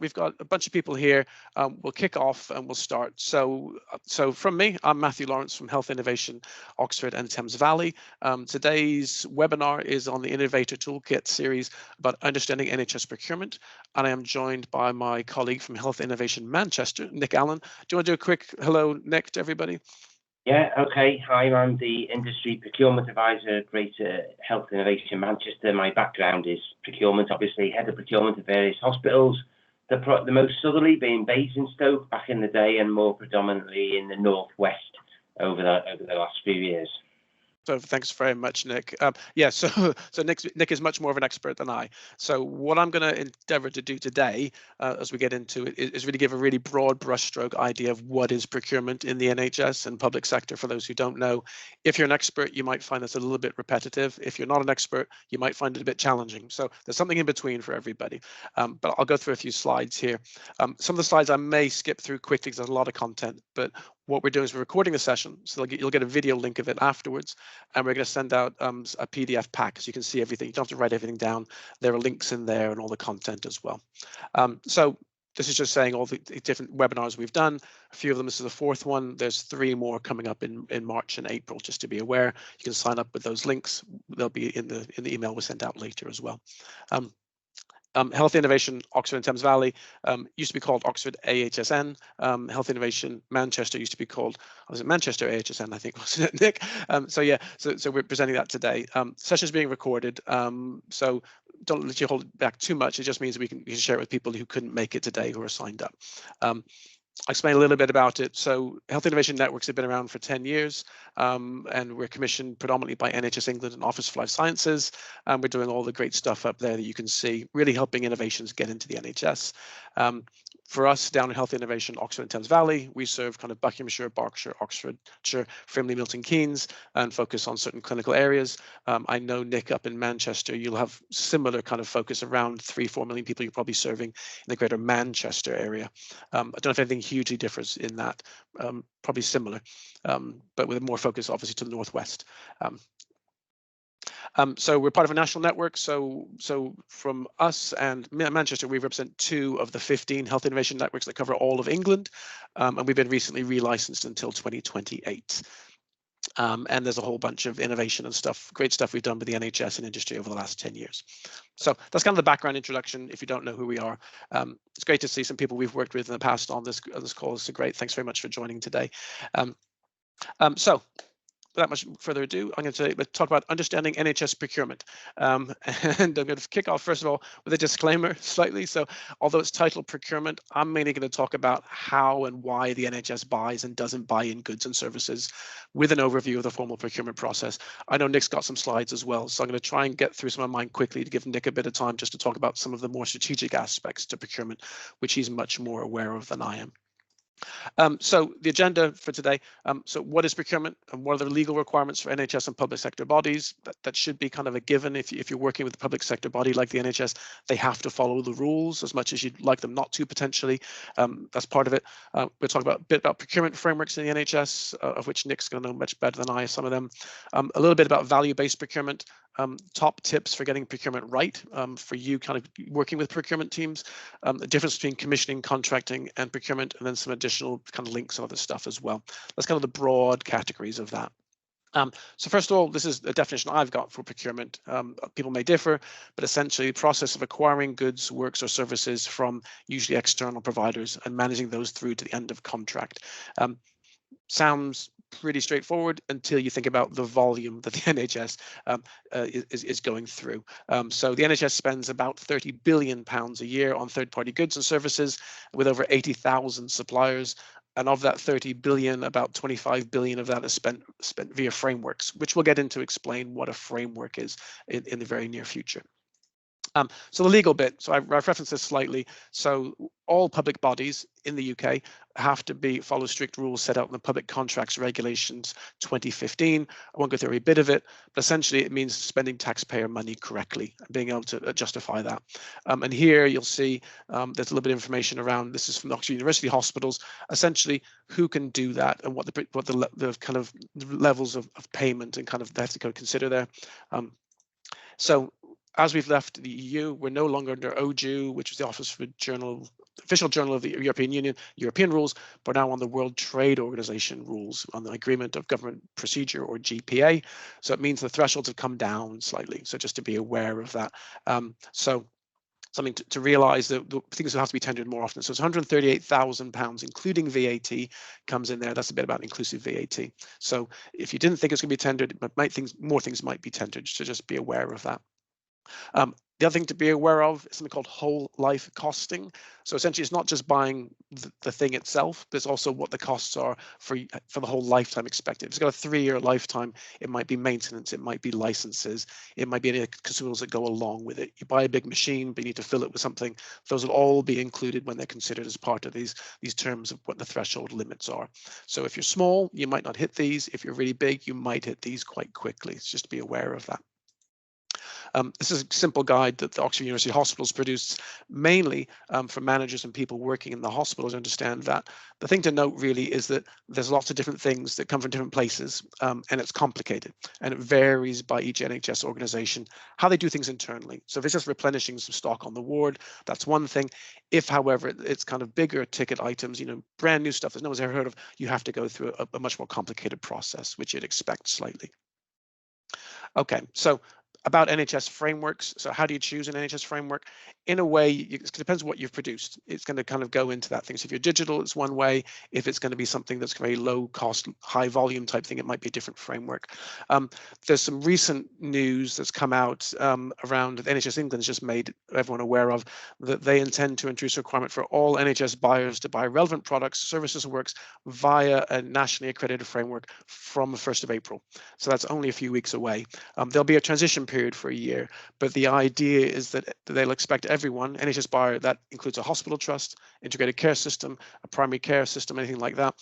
we've got a bunch of people here. We'll kick off and we'll start. So from me, I'm Matthew Lawrence from Health Innovation, Oxford and Thames Valley. Today's webinar is on the Innovator Toolkit series about understanding NHS procurement. And I am joined by my colleague from Health Innovation Manchester, Nick Allen. Do you want to do a quick hello, Nick, to everybody? Yeah, okay. Hi, I'm the Industry Procurement Advisor at Greater Health Innovation Manchester. My background is procurement, obviously, head of procurement of various hospitals, the most southerly being Basingstoke back in the day, and more predominantly in the northwest over the last few years. So thanks very much, Nick. Yeah, so Nick is much more of an expert than I. So what I'm going to endeavour to do today, as we get into it, is really give a really broad brushstroke idea of what is procurement in the NHS and public sector for those who don't know. If you're an expert, you might find this a little bit repetitive. If you're not an expert, you might find it a bit challenging. So there's something in between for everybody. But I'll go through a few slides here. Some of the slides I may skip through quickly because there's a lot of content, but what we're doing is we're recording the session, so you'll get a video link of it afterwards, and we're going to send out a PDF pack so you can see everything. You don't have to write everything down. There are links in there and all the content as well. So this is just saying all the different webinars we've done. A few of them, this is the fourth one. There's 3 more coming up in March and April, just to be aware. You can sign up with those links. They'll be in the email we send out later as well. Health Innovation Oxford and Thames Valley used to be called Oxford AHSN. Health Innovation Manchester used to be called, was it Manchester AHSN, I think, wasn't it, Nick? So yeah, so we're presenting that today. Session's being recorded, so don't let you hold it back too much. It just means we can share it with people who couldn't make it today who are signed up. I'll explain a little bit about it. So Health Innovation Networks have been around for 10 years, and we're commissioned predominantly by NHS England and Office for Life Sciences. And we're doing all the great stuff up there that you can see, really helping innovations get into the NHS. For us down in Health Innovation, Oxford and Thames Valley, we serve kind of Buckinghamshire, Berkshire, Oxfordshire, Frimley, Milton Keynes, and focus on certain clinical areas. I know, Nick, up in Manchester, you'll have similar kind of focus around 3-4 million people you're probably serving in the greater Manchester area. I don't know if anything hugely differs in that, probably similar, but with more focus obviously to the northwest. So we're part of a national network. So from us and Manchester, we represent 2 of the 15 health innovation networks that cover all of England, and we've been recently relicensed until 2028. And there's a whole bunch of innovation and stuff, great stuff we've done with the NHS and industry over the last 10 years. So that's kind of the background introduction. If you don't know who we are, it's great to see some people we've worked with in the past on this call. So great. Thanks very much for joining today. So without much further ado, I'm going to talk about understanding NHS procurement. And I'm going to kick off, first of all, with a disclaimer slightly. So although it's titled procurement, I'm mainly going to talk about how and why the NHS buys and doesn't buy in goods and services with an overview of the formal procurement process. I know Nick's got some slides as well, so I'm going to try and get through some of mine quickly to give Nick a bit of time just to talk about some of the more strategic aspects to procurement, which he's much more aware of than I am. So the agenda for today, so what is procurement and what are the legal requirements for NHS and public sector bodies? That should be kind of a given. If you're working with a public sector body like the NHS, they have to follow the rules as much as you'd like them not to potentially. That's part of it. We'll talk a bit about procurement frameworks in the NHS, of which Nick's going to know much better than I, some of them. A little bit about value-based procurement. Top tips for getting procurement right for you kind of working with procurement teams, the difference between commissioning, contracting and procurement, and then some additional kind of links and other stuff as well. That's kind of the broad categories of that. So first of all, this is a definition I've got for procurement. People may differ, but essentially the process of acquiring goods, works or services from usually external providers and managing those through to the end of contract. Sounds pretty straightforward until you think about the volume that the NHS is going through. So the NHS spends about £30 billion a year on third-party goods and services with over 80,000 suppliers. And of that 30 billion, about 25 billion of that is spent via frameworks, which we'll get into explain what a framework is in the very near future. So the legal bit, so I've referenced this slightly. So all public bodies in the UK have to follow strict rules set out in the Public Contracts Regulations 2015. I won't go through every bit of it, but essentially it means spending taxpayer money correctly and being able to justify that. And here you'll see there's a little bit of information around, this is from the Oxford University hospitals, essentially who can do that and what the kind of levels of payment and kind of they have to go consider there. So as we've left the EU, we're no longer under OJEU, which is the Office for General official journal of the European Union, European rules, but now on the World Trade Organization rules, on the Agreement of Government Procedure, or GPA. So it means the thresholds have come down slightly. So just to be aware of that. So something to realize that the things have to be tendered more often. So it's £138,000, including VAT, comes in there. That's a bit about inclusive VAT. So if you didn't think it's going to be tendered, more things might be tendered. So just be aware of that. The other thing to be aware of is something called whole life costing. So essentially, it's not just buying the thing itself, there's also what the costs are for the whole lifetime expected. If it's got a 3-year lifetime, it might be maintenance, it might be licenses, it might be any consumables that go along with it. You buy a big machine, but you need to fill it with something. Those will all be included when they're considered as part of these terms of what the threshold limits are. So if you're small, you might not hit these. If you're really big, you might hit these quite quickly. It's just to be aware of that. This is a simple guide that the Oxford University Hospitals produced, mainly for managers and people working in the hospital to understand that. The thing to note really is that there's lots of different things that come from different places, and it's complicated, and it varies by each NHS organisation how they do things internally. So if it's just replenishing some stock on the ward, that's one thing. If, however, it's kind of bigger ticket items, brand new stuff that no one's ever heard of, you have to go through a much more complicated process, which you'd expect slightly. Okay, so about NHS frameworks. So how do you choose an NHS framework? In a way, it depends what you've produced. It's going to kind of go into that thing. So if you're digital, it's one way. If it's going to be something that's very low cost, high volume type thing, it might be a different framework. There's some recent news that's come out around the NHS England has just made everyone aware of that they intend to introduce a requirement for all NHS buyers to buy relevant products, services and works via a nationally accredited framework from the 1st of April. So that's only a few weeks away. There'll be a transition period for a year, but the idea is that they'll expect everyone, NHS buyer, that includes a hospital trust, integrated care system, a primary care system, anything like that,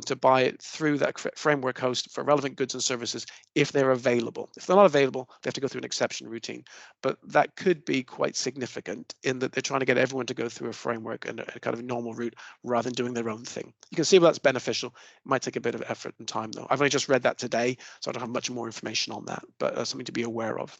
to buy it through that framework host for relevant goods and services if they're available. If they're not available, they have to go through an exception routine. But that could be quite significant in that they're trying to get everyone to go through a framework and a kind of normal route rather than doing their own thing. You can see why that's beneficial. It might take a bit of effort and time, though. I've only just read that today, so I don't have much more information on that, but something to be aware of.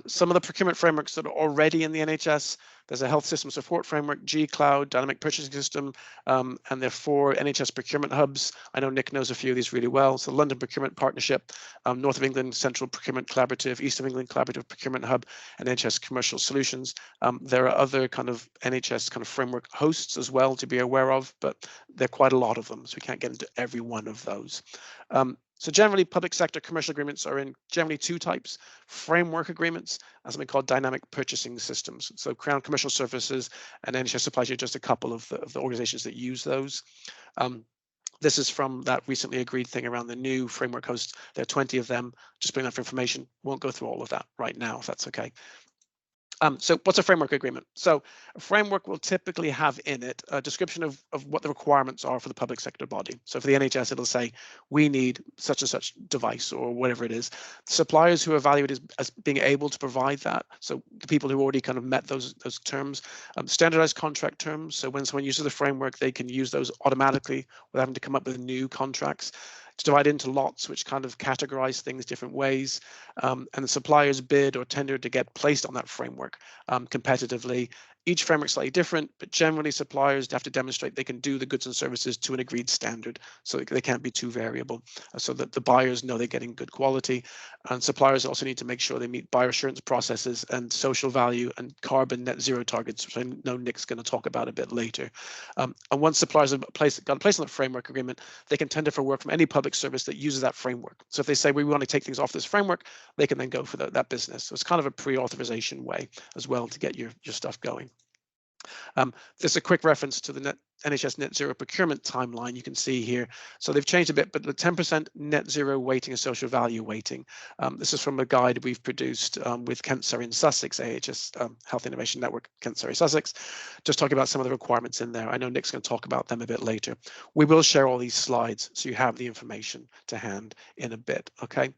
Some of the procurement frameworks that are already in the NHS, there's a health system support framework, G-Cloud, dynamic purchasing system, and there are 4 NHS procurement hubs. I know Nick knows a few of these really well. So London Procurement Partnership, North of England Central Procurement Collaborative, East of England Collaborative Procurement Hub, and NHS Commercial Solutions. There are other kind of NHS kind of framework hosts as well to be aware of, but there are quite a lot of them, so we can't get into every one of those. So generally, public sector commercial agreements are in generally 2 types: framework agreements and something called dynamic purchasing systems. So Crown Commercial Services and NHS Supply Chain are just a couple of the organizations that use those. This is from that recently agreed thing around the new framework host. There are 20 of them. Just bring that for information. Won't go through all of that right now, if that's okay. So what's a framework agreement? So a framework will typically have in it a description of what the requirements are for the public sector body. So for the NHS, it'll say, we need such and such device or whatever it is. Suppliers who are evaluated as being able to provide that, so the people who already kind of met those terms, standardized contract terms. So when someone uses the framework, they can use those automatically without having to come up with new contracts. It's divided into lots, which kind of categorize things different ways, and the suppliers bid or tender to get placed on that framework competitively. Each framework is slightly different, but generally suppliers have to demonstrate they can do the goods and services to an agreed standard, so they can't be too variable, so that the buyers know they're getting good quality. And suppliers also need to make sure they meet buyer assurance processes and social value and carbon net zero targets, which I know Nick's going to talk about a bit later. And once suppliers have got placed on the framework agreement, they can tender for work from any public service that uses that framework. So if they say we want to take things off this framework, they can then go for that business. So it's kind of a pre-authorization way as well to get your stuff going. There's a quick reference to the NHS net zero procurement timeline you can see here. So they've changed a bit, but the 10% net zero weighting and social value weighting. This is from a guide we've produced with Kent, Surrey and Sussex, AHS Health Innovation Network, Kent, Surrey, Sussex, just talking about some of the requirements in there. I know Nick's going to talk about them a bit later. We will share all these slides so you have the information to hand in a bit, okay?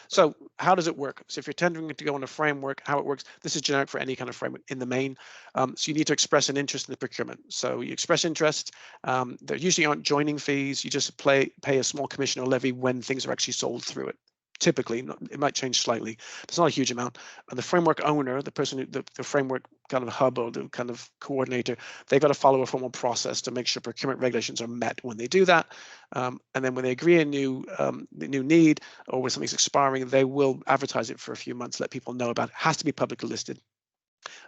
So how does it work? So if you're tendering to go on a framework, how it works, this is generic for any kind of framework in the main. So you need to express an interest in the procurement. So you express interest. There usually aren't joining fees. You just pay a small commission or levy when things are actually sold through it. typically. It might change slightly, but it's not a huge amount. And the framework owner, the person who, the framework kind of hub or the kind of coordinator, they've got to follow a formal process to make sure procurement regulations are met when they do that. And then when they agree a new need, or when something's expiring, they will advertise it for a few months, let people know about it. It has to be publicly listed.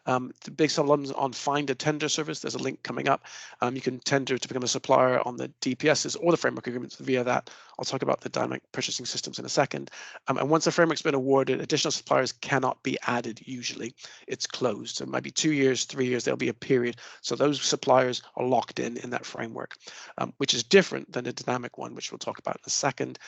The big problems on find a tender service. There's a link coming up. You can tender to become a supplier on the DPSs or the framework agreements via that. I'll talk about the dynamic purchasing systems in a second. And once the framework's been awarded, additional suppliers cannot be added usually. It's closed. So it might be 2 years, 3 years, there'll be a period. So those suppliers are locked in that framework, which is different than a dynamic one, which we'll talk about in a second.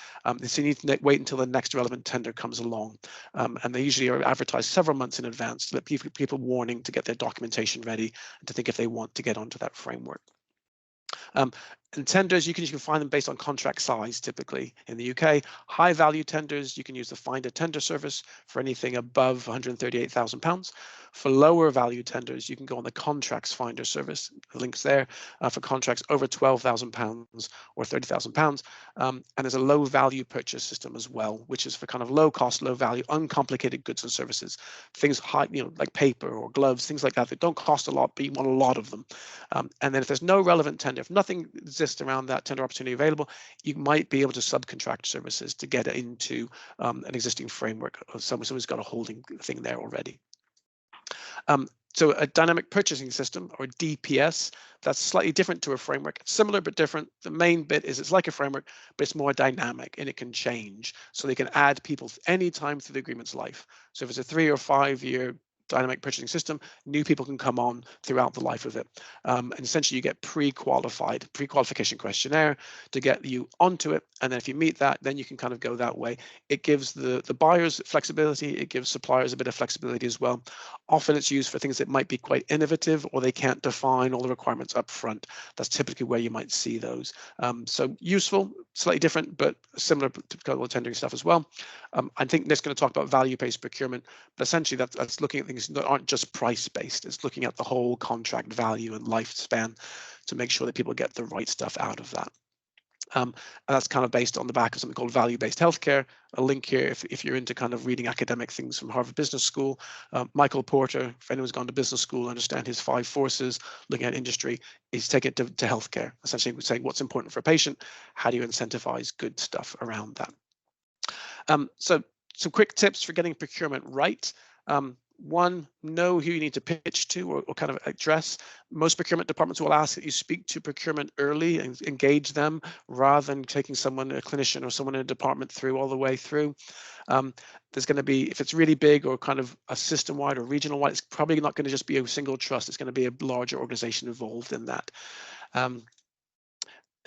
So you need to wait until the next relevant tender comes along. And they usually are advertised several months in advance to let people warning to get their documentation ready and to think if they want to get onto that framework. And tenders, you can find them based on contract size, typically in the UK. High value tenders, you can use the Find a Tender service for anything above £138,000. For lower value tenders, you can go on the Contracts Finder service. The link's there for contracts over £12,000 or £30,000. And there's a low value purchase system as well, which is for kind of low cost, low value, uncomplicated goods and services. Things high, like paper or gloves, things like that don't cost a lot, but you want a lot of them. And then if there's no relevant tender, if nothing exists around that tender opportunity available, you might be able to subcontract services to get into an existing framework of someone's got a holding thing there already. So a dynamic purchasing system, or DPS, that's slightly different to a framework. It's similar but different. The main bit is it's like a framework, but it's more dynamic and it can change. So they can add people anytime through the agreement's life. So if it's a 3 or 5 year dynamic purchasing system, new people can come on throughout the life of it. And essentially you get pre-qualification questionnaire to get you onto it. And then if you meet that, then you can kind of go that way. It gives the buyers flexibility. It gives suppliers a bit of flexibility as well. Often it's used for things that might be quite innovative, or they can't define all the requirements up front. That's typically where you might see those. So useful, slightly different, but similar to tendering stuff as well. I think Nick's going to talk about value-based procurement, but essentially that's looking at things that aren't just price-based. It's looking at the whole contract value and lifespan to make sure that people get the right stuff out of that. And that's kind of based on the back of something called value-based healthcare. A link here if you're into kind of reading academic things from Harvard Business School. Michael Porter, if anyone's gone to business school, understand his 5 forces, looking at industry, is take it to healthcare, essentially saying what's important for a patient, how do you incentivize good stuff around that. So some quick tips for getting procurement right. One, know who you need to pitch to or kind of address. Most procurement departments will ask that you speak to procurement early and engage them rather than taking someone, a clinician or someone in a department through all the way through. There's going to be, if it's really big or kind of a system-wide or regional-wide, it's probably not going to just be a single trust. It's going to be a larger organization involved in that.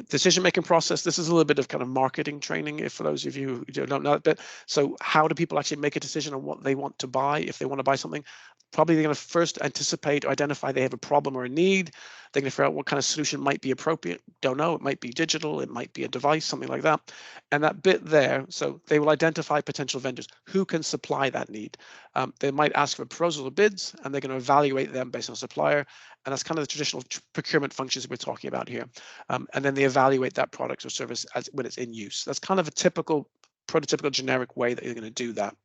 Decision-making process. This is a little bit of kind of marketing training, if for those of you who don't know it, but so how do people actually make a decision on what they want to buy if they want to buy something? Probably they're going to first anticipate or identify they have a problem or a need. They're going to figure out what kind of solution might be appropriate. Don't know, it might be digital, it might be a device, something like that. And that bit there, so they will identify potential vendors who can supply that need. They might ask for proposals or bids, and they're going to evaluate them based on supplier. And that's kind of the traditional procurement functions we're talking about here. And then they evaluate that product or service as when it's in use. That's kind of a typical, prototypical generic way that you're going to do that.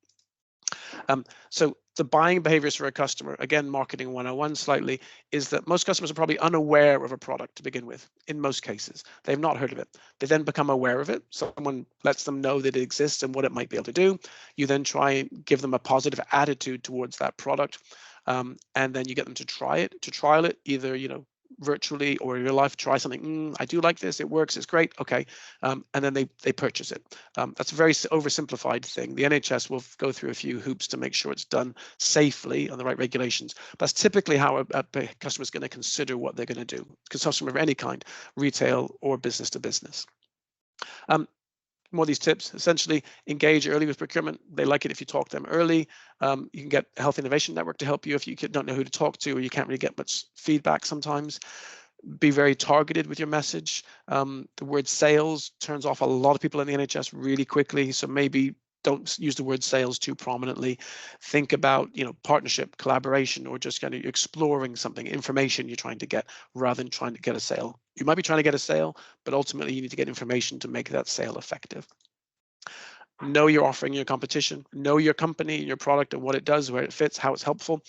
So the buying behaviors for a customer, again, marketing 101 slightly, is that most customers are probably unaware of a product to begin with. In most cases, they've not heard of it. They then become aware of it. Someone lets them know that it exists and what it might be able to do. You then try and give them a positive attitude towards that product. And then you get them to try it, to trial it, either, virtually or in real life, try something. I do like this, it works, it's great, okay. And then they purchase it. That's a very oversimplified thing. The NHS will go through a few hoops to make sure it's done safely on the right regulations. That's typically how a customer is going to consider what they're going to do. Customer of any kind, retail or business to business. More of these tips, essentially engage early with procurement. They like it if you talk to them early. You can get a Health Innovation Network to help you if you don't know who to talk to or you can't really get much feedback sometimes. Be very targeted with your message. The word sales turns off a lot of people in the NHS really quickly, so maybe don't use the word sales too prominently. Think about, partnership, collaboration, or just kind of exploring something, information you're trying to get rather than trying to get a sale. You might be trying to get a sale, but ultimately you need to get information to make that sale effective. know your offering, your competition, know your company, your product and what it does, where it fits, how it's helpful,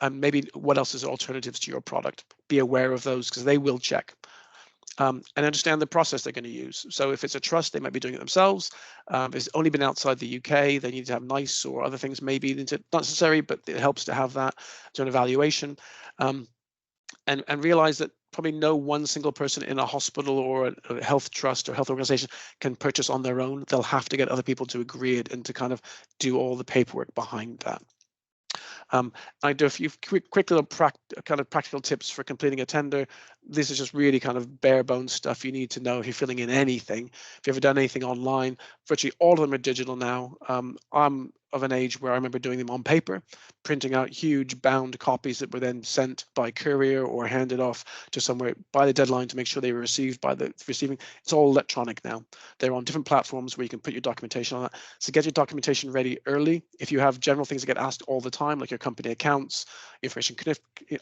and maybe what else is alternatives to your product. Be aware of those because they will check. And understand the process they're going to use. So if it's a trust, they might be doing it themselves. If it's only been outside the UK, they need to have NICE or other things, maybe not necessary, but it helps to have that to an evaluation. And realize that probably no one single person in a hospital or a health trust or health organization can purchase on their own. They'll have to get other people to agree it and to kind of do all the paperwork behind that. I do a few quick little kind of practical tips for completing a tender. This is just really kind of bare bones stuff you need to know if you're filling in anything. If you've ever done anything online, virtually all of them are digital now. I'm of an age where I remember doing them on paper, printing out huge bound copies that were then sent by courier or handed off to somewhere by the deadline to make sure they were received by the receiving. It's all electronic now. They're on different platforms where you can put your documentation on that. So get your documentation ready early. If you have general things that get asked all the time, like your company accounts, information,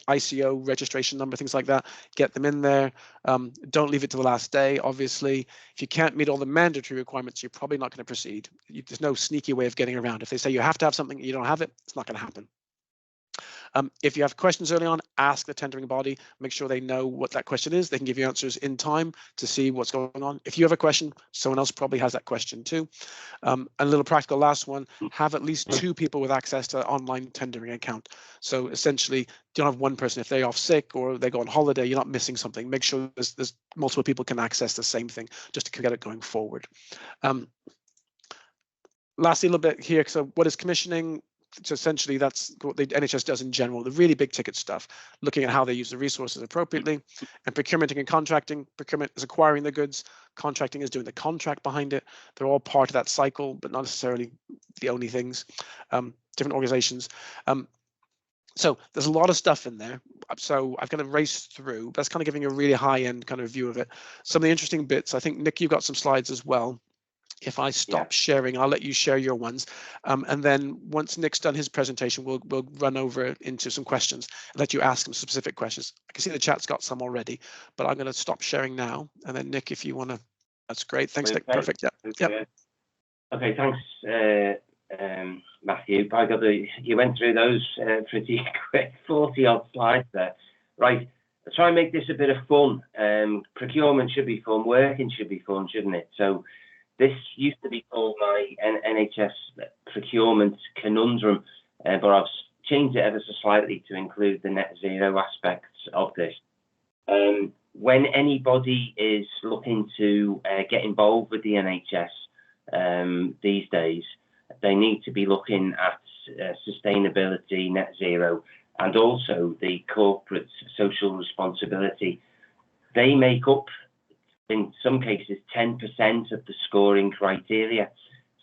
ICO, registration number, things like that, get them in there. Don't leave it to the last day, obviously. If you can't meet all the mandatory requirements, you're probably not going to proceed. There's no sneaky way of getting around. If they say you have to have something, you don't have it, it's not going to happen. If you have questions early on, ask the tendering body, make sure they know what that question is. They can give you answers in time to see what's going on. If you have a question, someone else probably has that question too. And a little practical last one, have at least 2 people with access to an online tendering account. So essentially, you don't have one person. If they're off sick or they go on holiday, you're not missing something. Make sure there's multiple people can access the same thing just to get it going forward. Lastly, a little bit here. So what is commissioning? So essentially, that's what the NHS does in general, the really big ticket stuff, looking at how they use the resources appropriately. And procurementing and contracting, procurement is acquiring the goods, contracting is doing the contract behind it. They're all part of that cycle, but not necessarily the only things, different organizations. So there's a lot of stuff in there. So I've kind of raced through, but that's kind of giving a really high-end kind of view of it. Some of the interesting bits, I think, Nick, you've got some slides as well. If I stop sharing, I'll let you share your ones. And then once Nick's done his presentation, we'll run over into some questions and let you ask him specific questions. I can see the chat's got some already, but I'm going to stop sharing now. And then Nick, if you want to, that's great. Thanks, Nick. Perfect. Yeah. Okay, thanks, Matthew. By God, you went through those pretty quick, 40-odd slides there. Right, let's try and make this a bit of fun. Procurement should be fun, working should be fun, shouldn't it? So this used to be called my NHS procurement conundrum, but I've changed it ever so slightly to include the net zero aspects of this. When anybody is looking to get involved with the NHS these days, they need to be looking at sustainability, net zero, and also the corporate social responsibility. They make up, in some cases, 10% of the scoring criteria.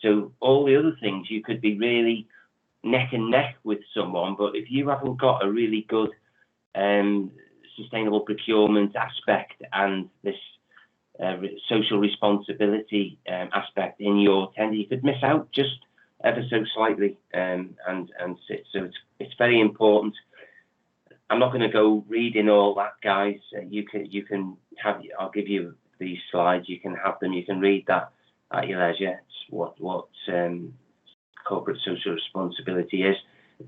So all the other things, you could be really neck and neck with someone, but if you haven't got a really good sustainable procurement aspect and this social responsibility aspect in your tender, you could miss out just ever so slightly. So it's very important. I'm not going to go reading all that, guys. You can have. I'll give you these slides. You can have them. You can read that at your leisure. It's what corporate social responsibility is.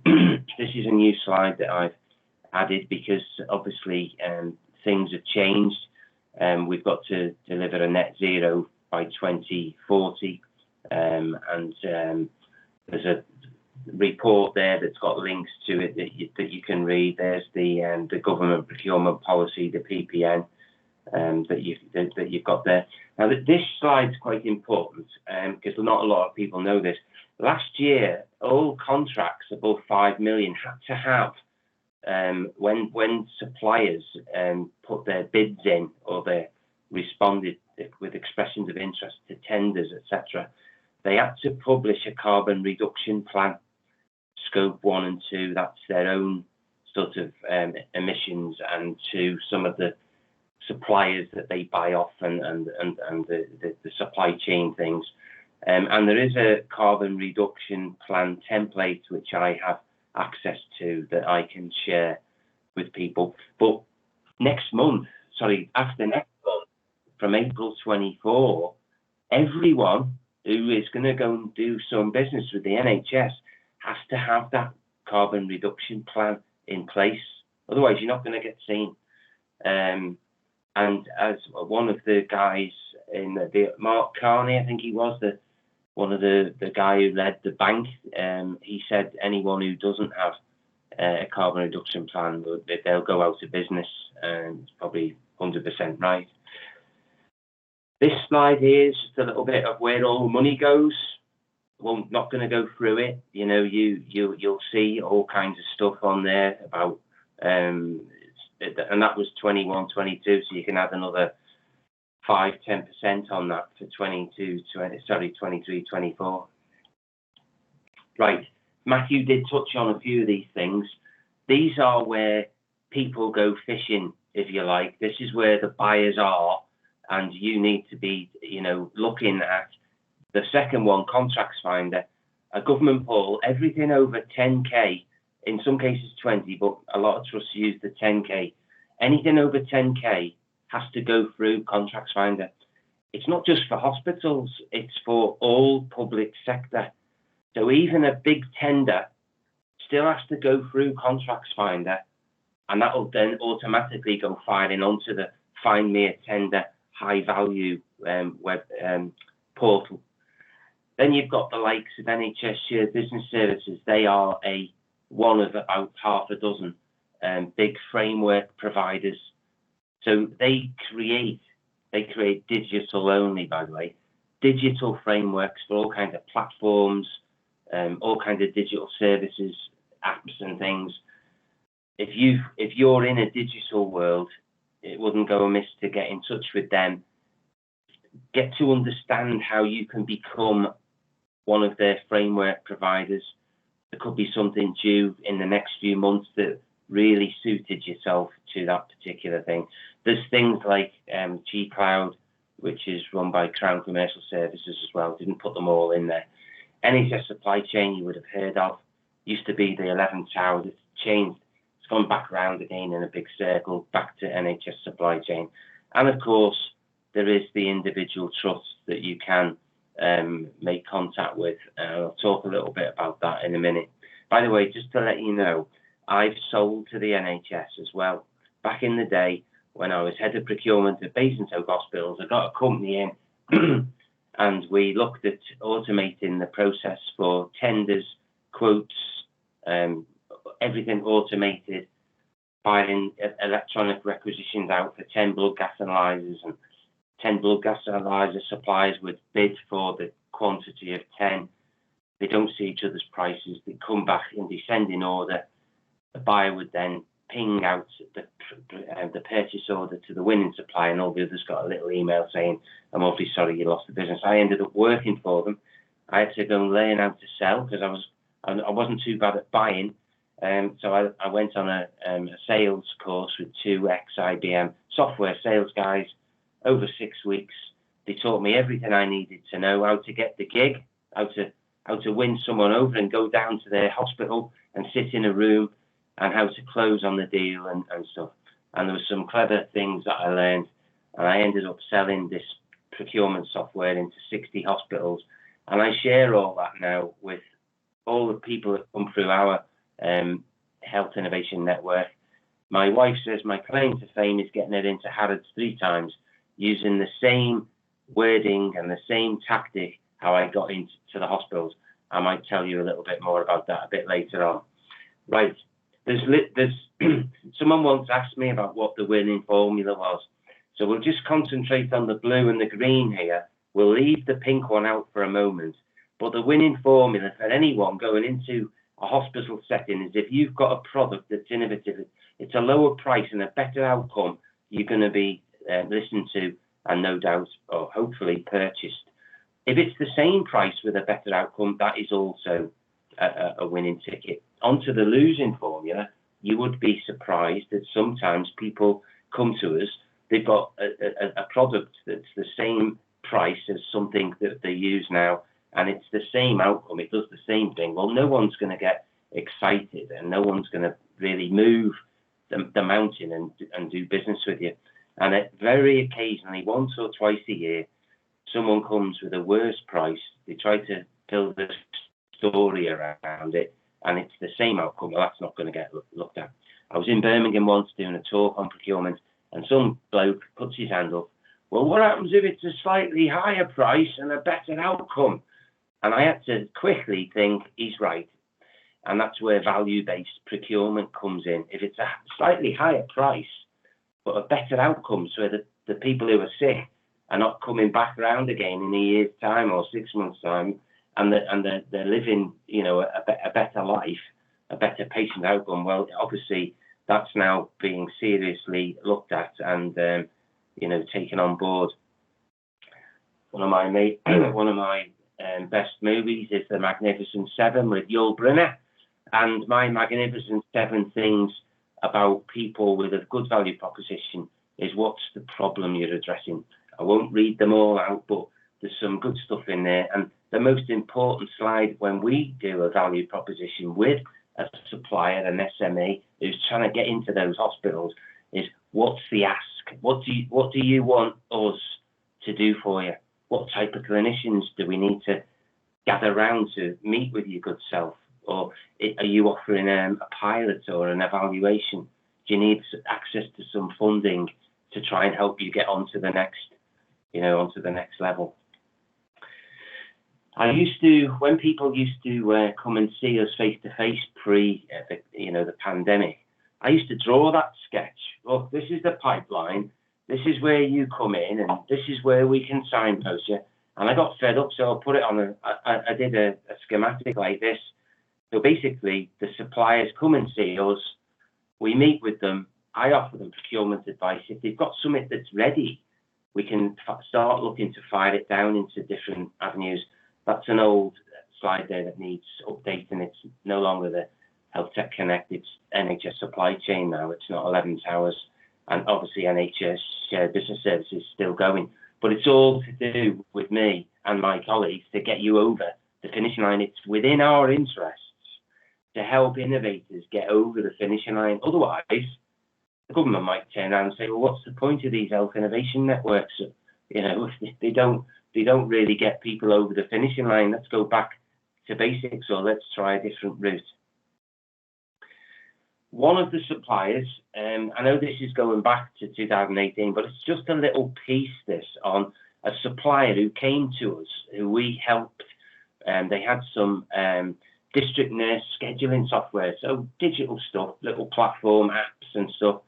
This is a new slide that I've added because obviously things have changed. We've got to deliver a net zero by 2040, and there's a report there that's got links to it that you can read. There's the government procurement policy, the PPN, that you've got there. Now this slide's quite important because not a lot of people know this. Last year, all contracts above 5 million had to have when suppliers put their bids in or they responded with expressions of interest to tenders, etc. They had to publish a carbon reduction plan, scope 1 and 2. That's their own sort of emissions, and to some of the suppliers that they buy off and the supply chain things. And there is a carbon reduction plan template which I have access to that I can share with people. But after next month, from April 24, everyone who is going to go and do some business with the NHS has to have that carbon reduction plan in place. Otherwise, you're not going to get seen. And as one of the guys in Mark Carney, I think he was one of the guy who led the bank, he said anyone who doesn't have a carbon reduction plan, they'll go out of business, and it's probably 100% right. This slide here is just a little bit of where all the money goes. Well, not going to go through it. You know, you'll see all kinds of stuff on there about, and that was 21, 22. So you can add another 5-10% on that for 23, 24. Right. Matthew did touch on a few of these things. These are where people go fishing, if you like. This is where the buyers are, and you need to be, you know, looking at the second one, Contracts Finder, a government pool, everything over 10k, in some cases 20, but a lot of trusts use the 10k. Anything over 10k has to go through Contracts Finder. It's not just for hospitals, it's for all public sector. So even a big tender still has to go through Contracts Finder, and that will then automatically go filing onto the Find Me a Tender high value web portal. Then you've got the likes of NHS Shared Business Services. They are one of about half a dozen big framework providers. So they create digital only, by the way, digital frameworks for all kinds of platforms, all kinds of digital services, apps and things. If you're in a digital world, it wouldn't go amiss to get in touch with them, get to understand how you can become one of their framework providers. There could be something due in the next few months that really suited yourself to that particular thing. There's things like G-Cloud, which is run by Crown Commercial Services as well. Didn't put them all in there. NHS Supply Chain, you would have heard of, used to be the 11 Towers. It's changed. It's gone back around again in a big circle, back to NHS Supply Chain. And of course, there is the individual trusts that you can make contact with. I'll talk a little bit about that in a minute. By the way, just to let you know, I've sold to the NHS as well. Back in the day, when I was head of procurement at Basingstoke Hospitals, I got a company in and we looked at automating the process for tenders, quotes, everything automated, filing electronic requisitions out for 10 blood gas analyzers, and 10 blood gas analyzer suppliers would bid for the quantity of 10. They don't see each other's prices. They come back in descending order. The buyer would then ping out the purchase order to the winning supplier, and all the others got a little email saying, "I'm awfully sorry you lost the business." I ended up working for them. I had to go and learn how to sell because I wasn't too bad at buying. So I went on a sales course with 2 ex-IBM software sales guys over 6 weeks. They taught me everything I needed to know: how to get the gig, how to win someone over and go down to their hospital and sit in a room, and how to close on the deal and stuff. And there were some clever things that I learned, and I ended up selling this procurement software into 60 hospitals. And I share all that now with all the people that come through our Health Innovation Network. My wife says my claim to fame is getting it into Harrods 3 times, using the same wording and the same tactic how I got into the hospitals. I might tell you a little bit more about that a bit later on. Right. There's someone once asked me about what the winning formula was. So we'll just concentrate on the blue and the green here. We'll leave the pink one out for a moment. But the winning formula for anyone going into a hospital setting is if you've got a product that's innovative, it's a lower price and a better outcome, you're going to be listened to and no doubt, or hopefully, purchased. If it's the same price with a better outcome, that is also a winning ticket. Onto the losing formula, you would be surprised that sometimes people come to us, they've got a product that's the same price as something that they use now, and it's the same outcome, it does the same thing. Well, no one's going to get excited and no one's going to really move the mountain and do business with you. And very occasionally, once or twice a year, someone comes with a worse price, they try to build a story around it, and it's the same outcome. Well, that's not going to get looked at. I was in Birmingham once doing a talk on procurement, and some bloke puts his hand up. Well, what happens if it's a slightly higher price and a better outcome? And I had to quickly think, he's right. And that's where value-based procurement comes in. If it's a slightly higher price, but a better outcome, so that the people who are sick are not coming back around again in a year's time or 6 months' time, and they're living, you know, a better life, a better patient outcome. Well, obviously, that's now being seriously looked at and you know, taken on board. One of my best movies is The Magnificent Seven with Yul Brynner, and my Magnificent Seven things about people with a good value proposition is what's the problem you're addressing. I won't read them all out, but there's some good stuff in there. And the most important slide when we do a value proposition with a supplier, an SME who's trying to get into those hospitals, is what's the ask? What do you want us to do for you? What type of clinicians do we need to gather around to meet with your good self? Or are you offering a pilot or an evaluation? Do you need access to some funding to try and help you get onto the next, you know, onto the next level? I used to, when people used to come and see us face to face pre, the pandemic, I used to draw that sketch. Look, this is the pipeline. This is where you come in, and this is where we can signpost you. And I got fed up, so I put it on I did a schematic like this. So basically, the suppliers come and see us. We meet with them. I offer them procurement advice. If they've got something that's ready, we can start looking to file it down into different avenues. That's an old slide there that needs updating. It's no longer the Health Tech Connect. It's NHS supply chain now. It's not 11 towers. And obviously NHS shared business services is still going. But it's all to do with me and my colleagues to get you over the finishing line. It's within our interests to help innovators get over the finishing line. Otherwise, the government might turn around and say, well, what's the point of these health innovation networks? You know, they don't really get people over the finishing line. Let's go back to basics, or let's try a different route. One of the suppliers, I know this is going back to 2018, but it's just a little piece this on a supplier who came to us, who we helped. They had some district nurse scheduling software, so digital stuff, little platform apps and stuff.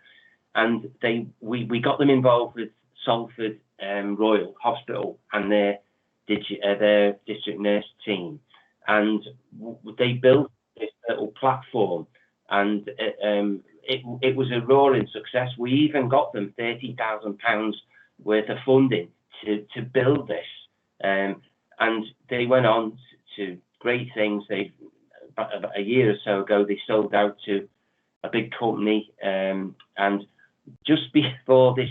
And we got them involved with Salford Royal Hospital and their district nurse team, and they built this little platform, and it was a roaring success. We even got them £30,000 worth of funding to build this, and they went on to great things. About a year or so ago, they sold out to a big company, and just before this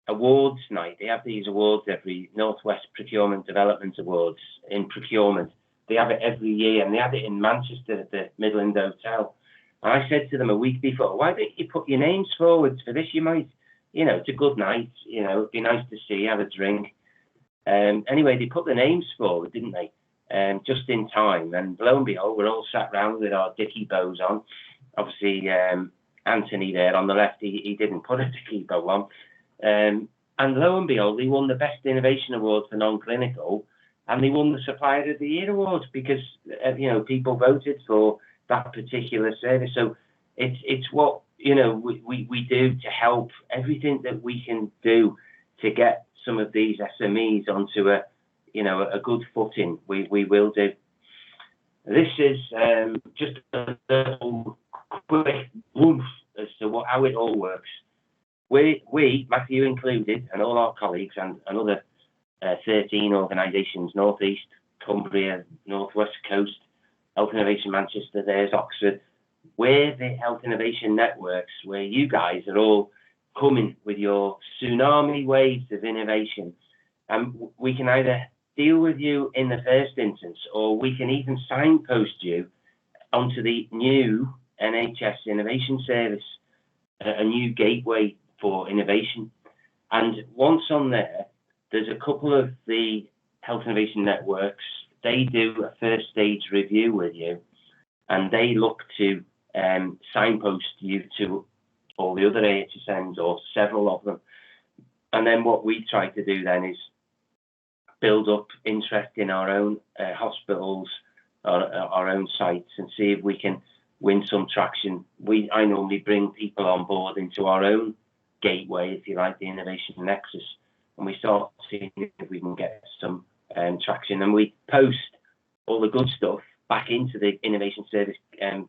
awards night, they have these awards every Northwest Procurement Development Awards in procurement. They have it every year, and they had it in Manchester at the Midland Hotel. And I said to them a week before, why don't you put your names forward for this? You might, you know, it's a good night, you know, it'd be nice to see you, have a drink. Anyway, they put the names forward, didn't they? Just in time. And lo and behold, we're all sat round with our dicky bows on. Obviously, Anthony there on the left, he didn't put a dicky bow on. And lo and behold, they won the Best Innovation Award for non-clinical, and they won the Supplier of the Year Award because, you know, people voted for that particular service. So it's what, you know, we do to help, everything that we can do to get some of these SMEs onto a good footing, we will do. This is just a little quick woof as to how it all works. We, Matthew included, and all our colleagues and other 13 organisations, North East, Cumbria, North West Coast, Health Innovation Manchester, there's Oxford, we're the health innovation networks where you guys are all coming with your tsunami waves of innovation. And we can either deal with you in the first instance, or we can even signpost you onto the new NHS Innovation Service, a new gateway for innovation. And once on there, there's a couple of the health innovation networks. They do a first stage review with you, and they look to signpost you to all the other AHSNs or several of them. And then what we try to do then is build up interest in our own hospitals, our own sites, and see if we can win some traction. I normally bring people on board into our own gateway, if you like, the Innovation Nexus, and we start seeing if we can get some traction. And we post all the good stuff back into the Innovation Service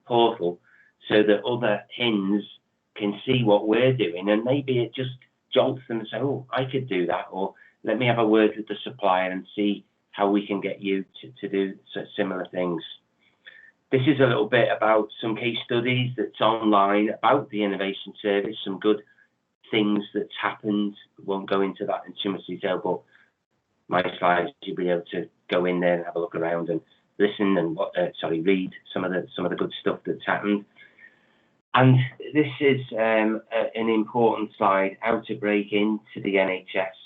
portal so that other HINs can see what we're doing, and maybe it just jolts them and say, oh, I could do that, or let me have a word with the supplier and see how we can get you to do similar things. This is a little bit about some case studies that's online about the Innovation Service, some good things that's happened. Won't go into that in too much detail, but my slides, you'll be able to go in there and have a look around and listen and read some of the good stuff that's happened. And this is an important slide, how to break into the NHS.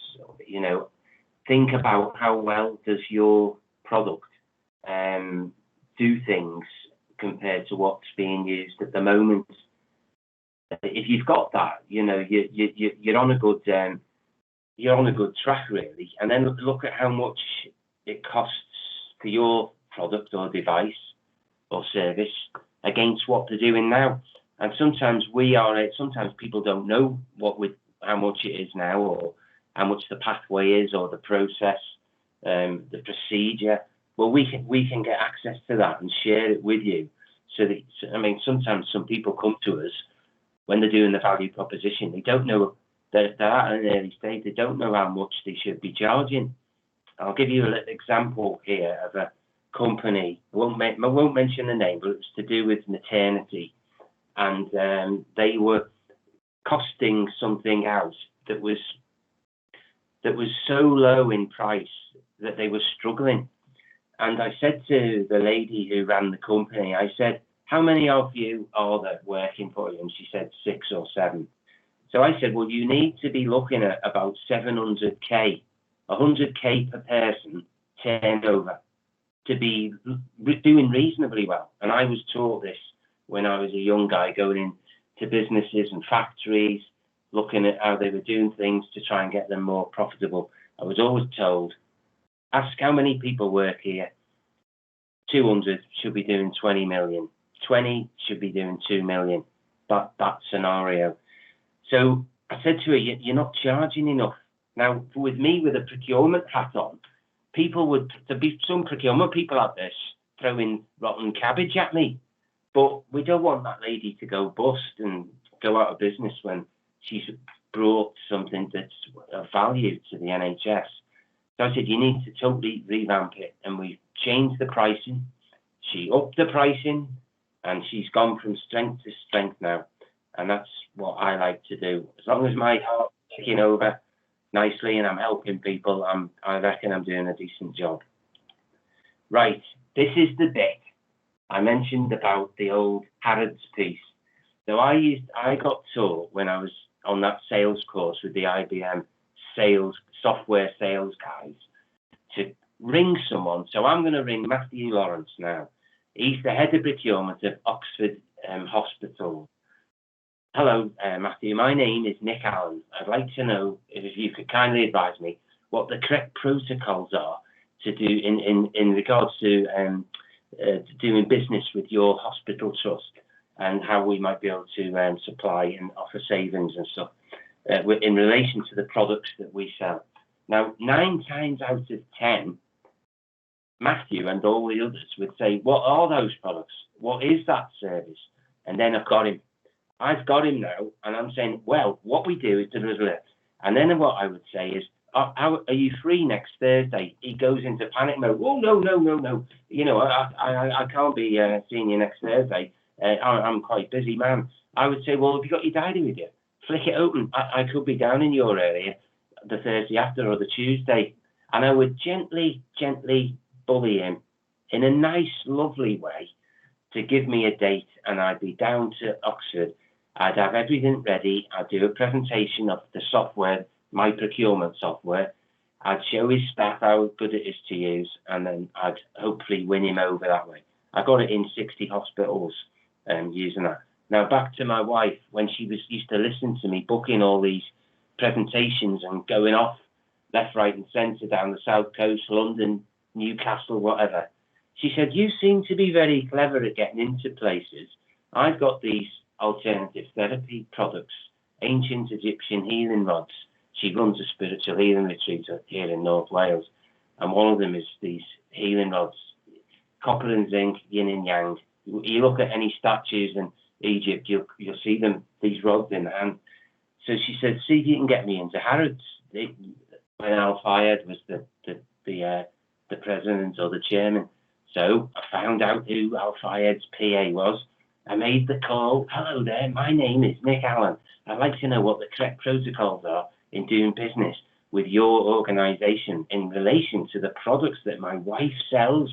You know, think about how well does your product do things compared to what's being used at the moment. If you've got that, you know, you're on a good track really. And then look at how much it costs for your product or device or service against what they're doing now. And sometimes people don't know how much it is now, or how much the pathway is, or the process, the procedure. Well, we can get access to that and share it with you. So that, I mean, sometimes some people come to us when they're doing the value proposition. They don't know, they're at an early stage. They don't know how much they should be charging. I'll give you an example here of a company. I won't mention the name, but it was to do with maternity. And they were costing something out that was so low in price that they were struggling. And I said to the lady who ran the company, I said, how many of you are there working for you? And she said 6 or 7. So I said, well, you need to be looking at about 700K, 100K per person turnover to be doing reasonably well. And I was taught this when I was a young guy, going into businesses and factories, looking at how they were doing things to try and get them more profitable. I was always told, ask how many people work here. 200 should be doing 20 million. 20 should be doing 2 million. That scenario. So I said to her, you're not charging enough. Now, with me, with a procurement hat on, there'd be some procurement people out there throwing rotten cabbage at me. But we don't want that lady to go bust and go out of business when she's brought something that's of value to the NHS. So I said, you need to totally revamp it. And we changed the pricing. She upped the pricing, and she's gone from strength to strength now. And that's what I like to do. As long as my heart's ticking over nicely and I'm helping people, I reckon I'm doing a decent job. Right, this is the bit I mentioned about the old Harrods piece. So I got taught when I was on that sales course with the IBM software sales guys to ring someone. So I'm going to ring Matthew Lawrence now. He's the head of procurement of Oxford Hospital. Hello, Matthew. My name is Nick Allen. I'd like to know if you could kindly advise me what the correct protocols are to do in regards to doing business with your hospital trust, and how we might be able to supply and offer savings and stuff in relation to the products that we sell. Now, 9 times out of 10, Matthew and all the others would say, what are those products? What is that service? And then I've got him now, and I'm saying, well, what we do is, and then what I would say is, are you free next Thursday? He goes into panic mode. Oh, no. You know, I can't be seeing you next Thursday. I'm quite busy, man. I would say, well, have you got your diary with you? Flick it open. I could be down in your area the Thursday after or the Tuesday. And I would gently bully him in a nice, lovely way to give me a date, and I'd be down to Oxford. I'd have everything ready. I'd do a presentation of the software, my procurement software, I'd show his staff how good it is to use, and then I'd hopefully win him over that way. I got it in 60 hospitals using that. Now back to my wife, when she used to listen to me booking all these presentations and going off left, right and centre down the south coast, London, Newcastle, whatever. She said, you seem to be very clever at getting into places. I've got these alternative therapy products, ancient Egyptian healing rods. She runs a spiritual healing retreat here in North Wales. And one of them is these healing rods, copper and zinc, yin and yang. You look at any statues in Egypt, you'll see them, these rods in the hand. So she said, see if you can get me into Harrods. When Al Fayed was the president or the chairman. So I found out who Al Fayed's PA was. I made the call. Hello there, my name is Nick Allen. I'd like to know what the correct protocols are in doing business with your organisation in relation to the products that my wife sells.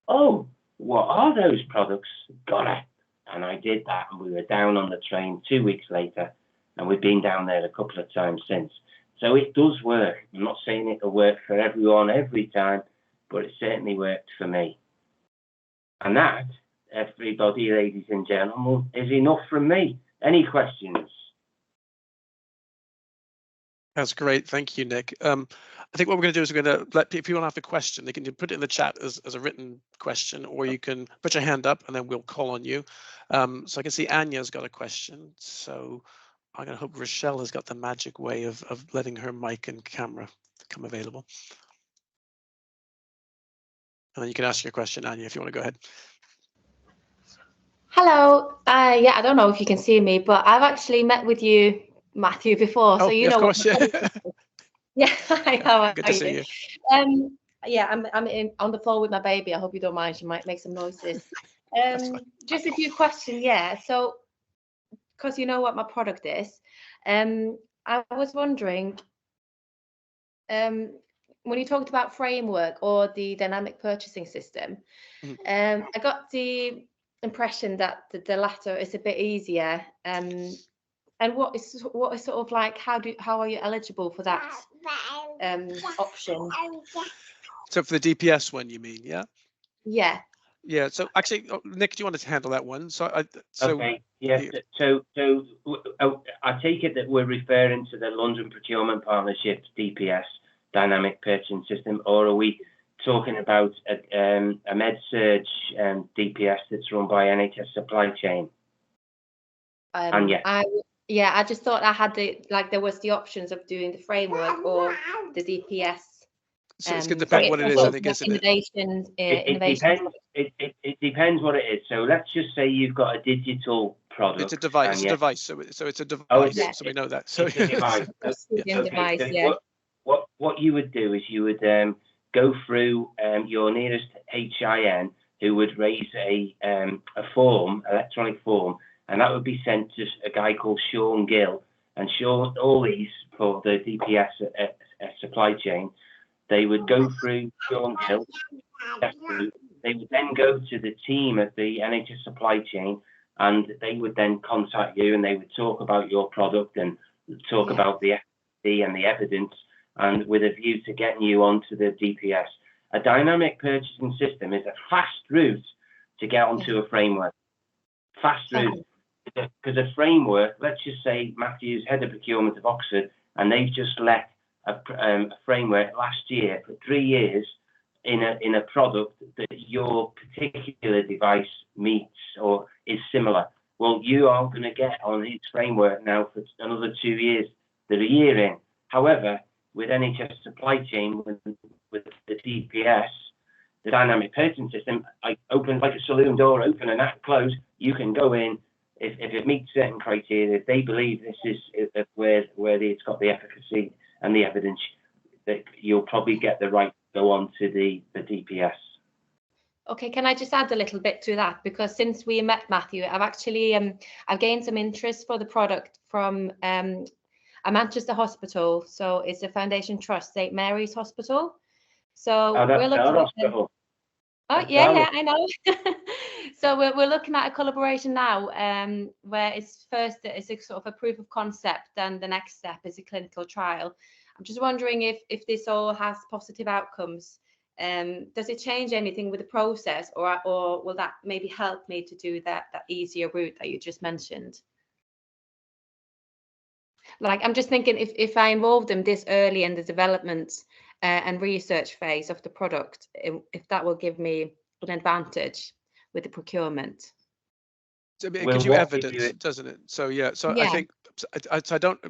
Oh, what are those products? Got it. And I did that, and we were down on the train 2 weeks later, and we've been down there a couple of times since. So it does work. I'm not saying it'll work for everyone every time, but it certainly worked for me. And that, everybody, ladies and gentlemen, is enough from me. Any questions? That's great. Thank you, Nick. I think what we're going to do is we're going to let people, if you want to have a question, they can put it in the chat as a written question, or you can put your hand up and then we'll call on you. So I can see Anya's got a question. So I'm going to hope Rochelle has got the magic way of letting her mic and camera become available. And then you can ask your question, Anya, if you want to go ahead. Hello. Yeah, I don't know if you can see me, but I've actually met with you, Matthew, before. Oh, so you yeah, know. Of course, yeah. Yeah. How are Good to see you. Yeah, I'm on the floor with my baby. I hope you don't mind. She might make some noises. Just a few questions. Yeah. So, because you know what my product is, I was wondering, when you talked about framework or the dynamic purchasing system, I got the impression that the latter is a bit easier. And what is sort of like, how are you eligible for that option? So for the DPS one, you mean? Yeah. Yeah. Yeah. So actually, Nick, do you want to handle that one? Okay. Yeah. So I take it that we're referring to the London Procurement Partnership DPS dynamic purchasing system, or are we talking about a med-surg DPS that's run by NHS supply chain? Yeah, I just thought I had there was the options of doing the framework or the DPS. So it's going to depend what it is, I think, isn't it? It depends what it is. So let's just say you've got a digital product. It's a device. It's a device. So it's a device. Yeah. So we know that. So it's a device. Device, yeah. What you would do is you would go through your nearest HIN, who would raise a form, electronic form, and that would be sent to a guy called Sean Gill. And Sean, all these for the DPS supply chain, they would go through Sean Gill. They would then go to the team at the NHS supply chain, and they would then contact you, and they would talk about your product and talk about the efficacy and the evidence, and with a view to getting you onto the DPS. A dynamic purchasing system is a fast route to get onto a framework. Fast route. Because a framework, let's just say Matthew's head of procurement of Oxford, and they've just let a framework last year for 3 years in a product that your particular device meets or is similar. Well, you are going to get on his framework now for another 2 years. They're a year in. However, with NHS supply chain, with the DPS, the dynamic purchasing system, I open like a saloon door, open and close. You can go in. If it meets certain criteria, if they believe this is where it's got the efficacy and the evidence, that you'll probably get the right to go on to the DPS. Okay, can I just add a little bit to that? Because since we met Matthew, I've actually I've gained some interest for the product from a Manchester hospital. So it's a Foundation Trust, St Mary's Hospital. So we're looking at hospital. Oh, yeah, I know. So we're looking at a collaboration now, where it's a sort of a proof of concept, and the next step is a clinical trial. I'm just wondering if this all has positive outcomes. Does it change anything with the process, or will that maybe help me to do that easier route that you just mentioned? Like, I'm just thinking if I involve them this early in the development and research phase of the product, if that will give me an advantage with the procurement. So it Will gives you what give evidence, you doesn't it? So yeah, so I Yeah. think so I don't.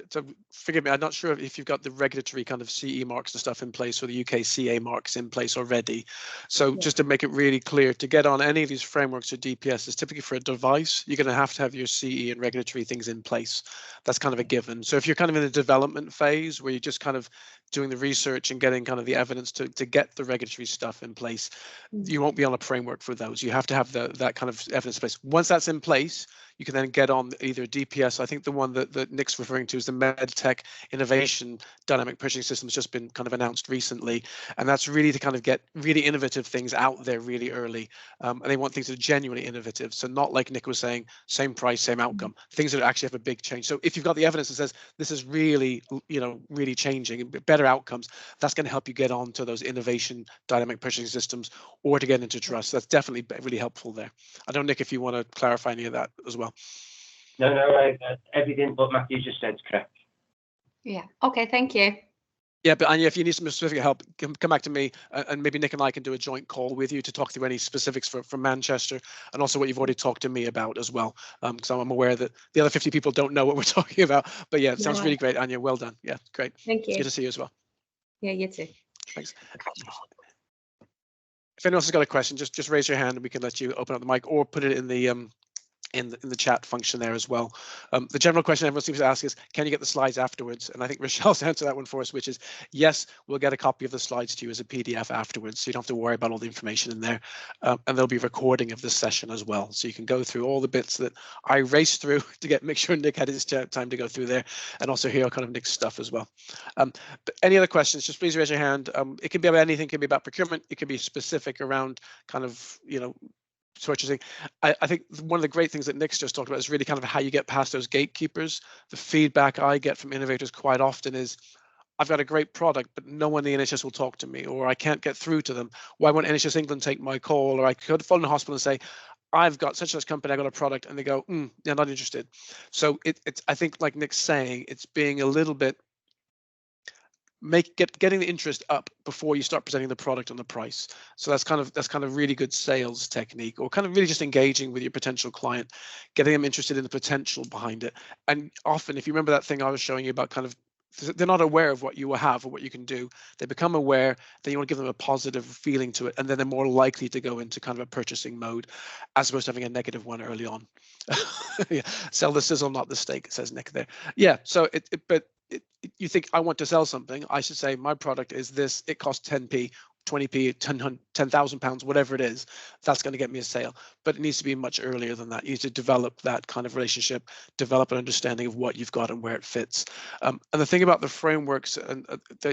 So forgive me, I'm not sure if you've got the regulatory kind of CE marks and stuff in place, or the UK CA marks in place already. So Yeah. just to make it really clear, to get on any of these frameworks or DPS, is typically for a device, you're going to have your CE and regulatory things in place. That's kind of a given. So if you're kind of in the development phase where you're just kind of doing the research and getting kind of the evidence to get the regulatory stuff in place, you won't be on a framework for those. You have to have that kind of evidence in place. Once that's in place, you can then get on either DPS. I think the one that Nick's referring to is the MedTech Innovation Dynamic Purchasing System, has just been kind of announced recently, and that's really to kind of get really innovative things out there really early, and they want things that are genuinely innovative. So not like Nick was saying, same price, same outcome. Things that actually have a big change. So if you've got the evidence that says this is really, really changing, better outcomes, that's going to help you get on to those innovation dynamic purchasing systems, or to get into trust. That's definitely really helpful there. I don't know, Nick, if you want to clarify any of that as well. No, everything but Matthew just said is correct. Yeah. Okay. Thank you. Yeah, but Anya, if you need some specific help, come back to me, and maybe Nick and I can do a joint call with you to talk through any specifics from Manchester, and also what you've already talked to me about as well, because I'm aware that the other 50 people don't know what we're talking about. But yeah, it sounds really great, Anya. Well done. Yeah, great. Thank you. It's good to see you as well. Yeah, you too. Thanks. If anyone else has got a question, just raise your hand and we can let you open up the mic, or put it in the in the chat function there as well. The general question everyone seems to ask is, can you get the slides afterwards? And I think Rochelle's answered that one for us, which is yes, we'll get a copy of the slides to you as a PDF afterwards, so you don't have to worry about all the information in there. And there'll be a recording of this session as well, so you can go through all the bits that I raced through to make sure Nick had his time to go through there, and also hear kind of Nick's stuff as well. But any other questions, just please raise your hand. It can be about anything. It can be about procurement. It can be specific around kind of, purchasing. I think one of the great things that Nick's just talked about is really kind of how you get past those gatekeepers. The feedback I get from innovators quite often is, I've got a great product, but no one in the NHS will talk to me, or I can't get through to them. Why won't NHS England take my call? Or I could phone the hospital and say, I've got such and such company, I got a product, and they go, they're not interested. So it's, I think, like Nick's saying, it's being a little bit, getting the interest up before you start presenting the product on the price. So that's kind of really good sales technique, or kind of really just engaging with your potential client, getting them interested in the potential behind it. And often, if you remember that thing I was showing you about, kind of, they're not aware of what you have or what you can do. They become aware, then you want to give them a positive feeling to it, and then they're more likely to go into kind of a purchasing mode, as opposed to having a negative one early on. Yeah, sell the sizzle, not the steak, says Nick there. Yeah, so you think, I want to sell something, I should say my product is this, it costs 10p, 20p, £10,000, whatever it is, that's going to get me a sale. But it needs to be much earlier than that. You need to develop that kind of relationship, develop an understanding of what you've got and where it fits. And the thing about the frameworks and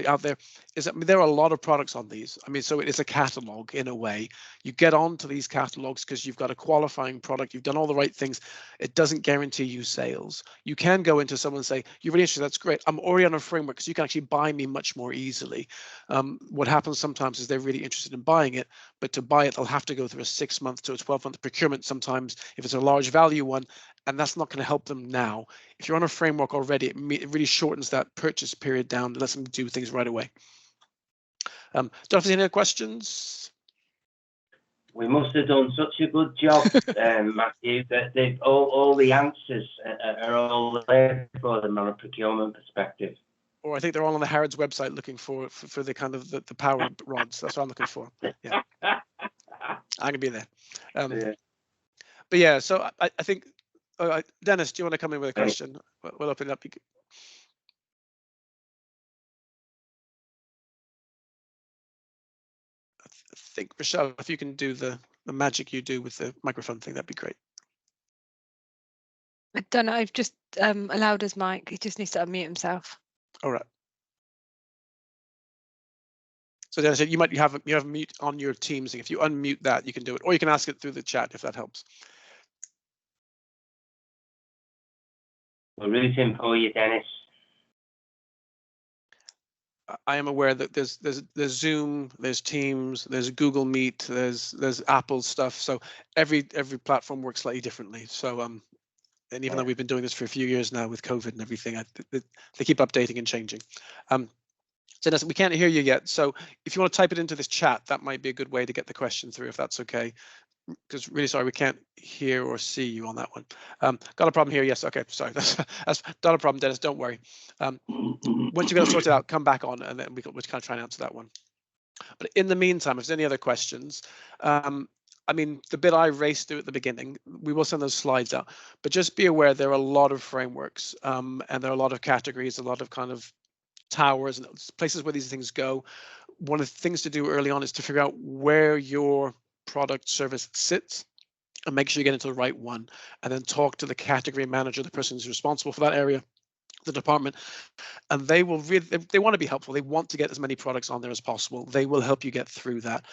out there is that, there are a lot of products on these. So it is a catalog in a way. You get onto these catalogs because you've got a qualifying product, you've done all the right things. It doesn't guarantee you sales. You can go into someone and say, you're really interested, that's great, I'm already on a framework, because you can actually buy me much more easily. What happens sometimes is they're really interested in buying it, but to buy it, they'll have to go through a 6-month to a 12-month procurement sometimes, if it's a large value one, and that's not going to help them now. If you're on a framework already, it really shortens that purchase period down and lets them do things right away. Don't know if there's any other questions. We must have done such a good job, Matthew, that all the answers are all there for them on a procurement perspective. Or I think they're all on the Harrods website looking for the kind of the power rods. That's what I'm looking for. Yeah, I'm gonna be there. Yeah. But yeah, so I think, Dennis, do you want to come in with a question? We'll open it up. I think, Rochelle, if you can do the magic you do with the microphone thing, that'd be great. I don't know. I've just allowed his mic. He just needs to unmute himself. All right. So Dennis, you have mute on your Teams thing. If you unmute that, you can do it, or you can ask it through the chat if that helps. We're rooting for you, Dennis. I am aware that there's Zoom, there's Teams, there's Google Meet, there's Apple stuff. So every platform works slightly differently. So and even though we've been doing this for a few years now with COVID and everything, they keep updating and changing. So Dennis, we can't hear you yet. So if you want to type it into this chat, that might be a good way to get the question through, if that's okay. Because really sorry, we can't hear or see you on that one. Got a problem here? Yes. Okay. Sorry. That's not a problem, Dennis. Don't worry. Once you've got it sorted out, come back on, and then we'll kind of try and answer that one. But in the meantime, if there's any other questions, I mean, the bit I raced through at the beginning, we will send those slides out. But just be aware there are a lot of frameworks, and there are a lot of categories, a lot of kind of towers and places where these things go. One of the things to do early on is to figure out where your product service sits and make sure you get into the right one, and then talk to the category manager, the person who's responsible for that area, the department, and they will really, they want to be helpful. They want to get as many products on there as possible. They will help you get through that.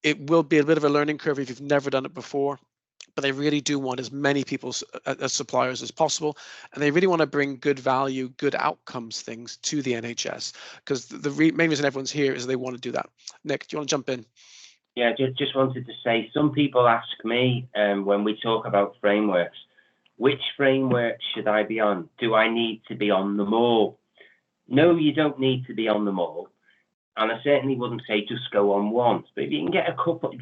It will be a bit of a learning curve if you've never done it before, but they really do want as many people as suppliers as possible, and they really want to bring good value, good outcomes things to the NHS, because the main reason everyone's here is they want to do that. Nick, do you want to jump in? Yeah, just wanted to say, some people ask me when we talk about frameworks, which framework should I be on? Do I need to be on them all? No, you don't need to be on them all. And I certainly wouldn't say just go on one. But if you can get a couple,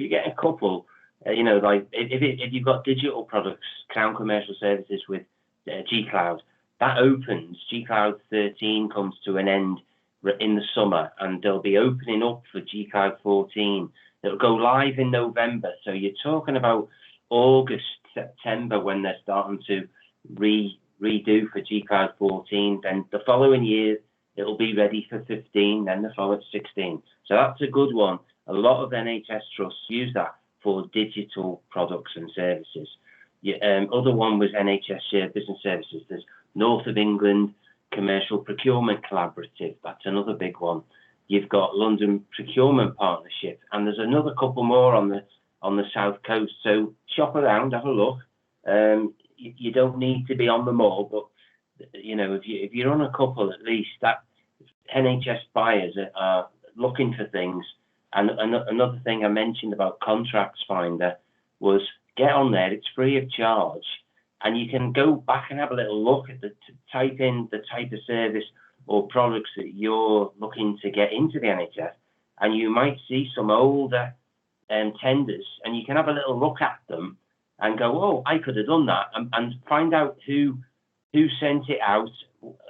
you know, like if you've got digital products, Crown Commercial Services with G-Cloud, that opens, G-Cloud 13 comes to an end in the summer, and they'll be opening up for G-Cloud 14. It'll go live in November. So you're talking about August, September when they're starting to redo for G-Cloud 14. Then the following year, it'll be ready for 15, then the following 16. So that's a good one. A lot of NHS trusts use that for digital products and services. Other one was NHS Shared Business Services. There's North of England Commercial Procurement Collaborative. That's another big one. You've got London Procurement Partnership, and there's another couple more on the South Coast. So shop around, have a look. You don't need to be on them all, but you know, if you're on a couple at least, that NHS buyers are looking for things. And another thing I mentioned about Contracts Finder was get on there. It's free of charge, and you can go back and have a little look at type in the type of service or products that you're looking to get into the NHS, and you might see some older tenders, and you can have a little look at them and go, oh, I could have done that, and find out who sent it out